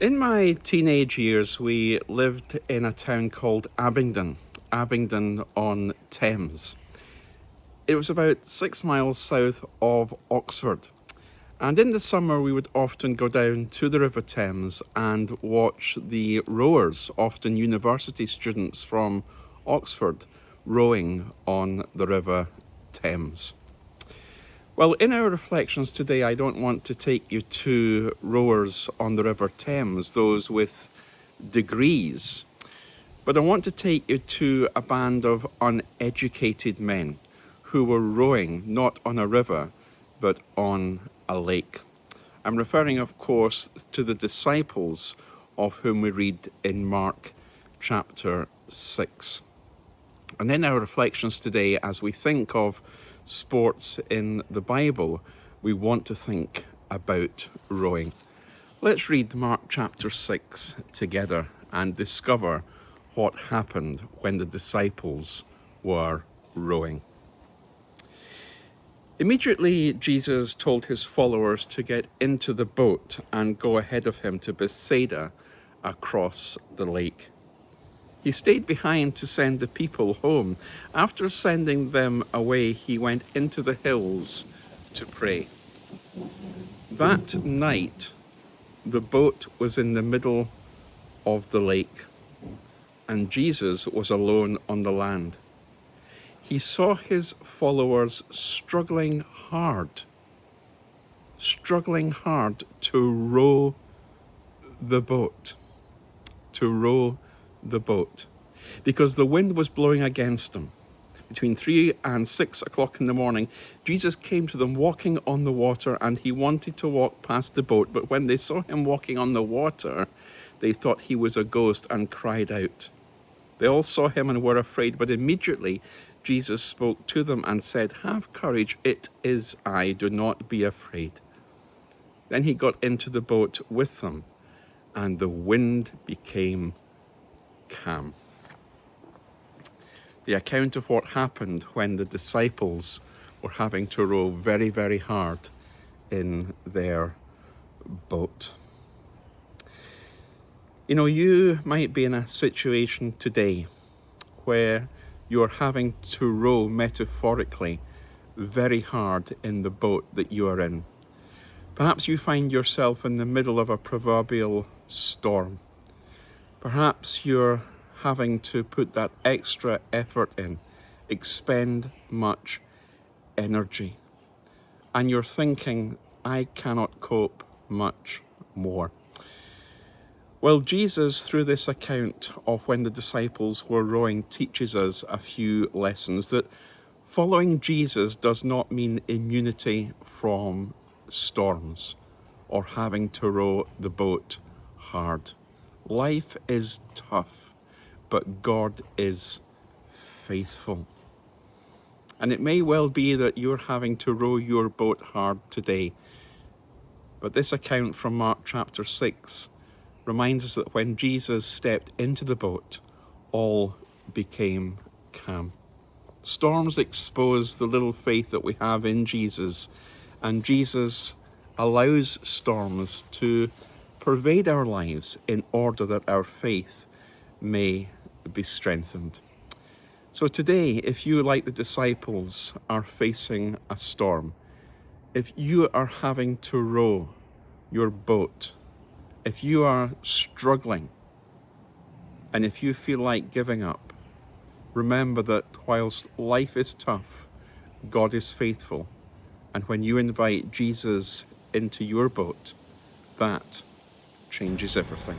In my teenage years, we lived in a town called Abingdon on Thames. It was about 6 miles south of Oxford. And in the summer, we would often go down to the River Thames and watch the rowers, often university students from Oxford, rowing on the River Thames. Well, in our reflections today, I don't want to take you to rowers on the River Thames, those with degrees, but I want to take you to a band of uneducated men who were rowing not on a river, but on a lake. I'm referring, of course, to the disciples of whom we read in Mark chapter 6. And in our reflections today, as we think of sports in the Bible, we want to think about rowing. Let's read Mark chapter 6 together and discover what happened when the disciples were rowing. Immediately, Jesus told his followers to get into the boat and go ahead of him to Bethsaida across the lake. He stayed behind to send the people home. After sending them away, he went into the hills to pray. That night, the boat was in the middle of the lake, and Jesus was alone on the land. He saw his followers struggling hard to row the boat. Because the wind was blowing against them. Between 3 and 6 o'clock in the morning, Jesus came to them walking on the water, and he wanted to walk past the boat. But when they saw him walking on the water, they thought he was a ghost and cried out. They all saw him and were afraid, but immediately Jesus spoke to them and said, "Have courage, it is I, do not be afraid." Then he got into the boat with them, and the wind became calm. The account of what happened when the disciples were having to row very, very hard in their boat. You know, you might be in a situation today where you're having to row metaphorically very hard in the boat that you are in. Perhaps you find yourself in the middle of a proverbial storm. Perhaps you're having to put that extra effort in, expend much energy, and you're thinking, I cannot cope much more. Well, Jesus, through this account of when the disciples were rowing, teaches us a few lessons. That following Jesus does not mean immunity from storms or having to row the boat hard. Life is tough, but God is faithful. And it may well be that you're having to row your boat hard today. But this account from Mark chapter 6 reminds us that when Jesus stepped into the boat, all became calm. Storms expose the little faith that we have in Jesus, and Jesus allows storms to pervade our lives in order that our faith may be strengthened. So today, if you, like the disciples, are facing a storm, if you are having to row your boat, if you are struggling, and if you feel like giving up, remember that whilst life is tough, God is faithful. And when you invite Jesus into your boat, that changes everything.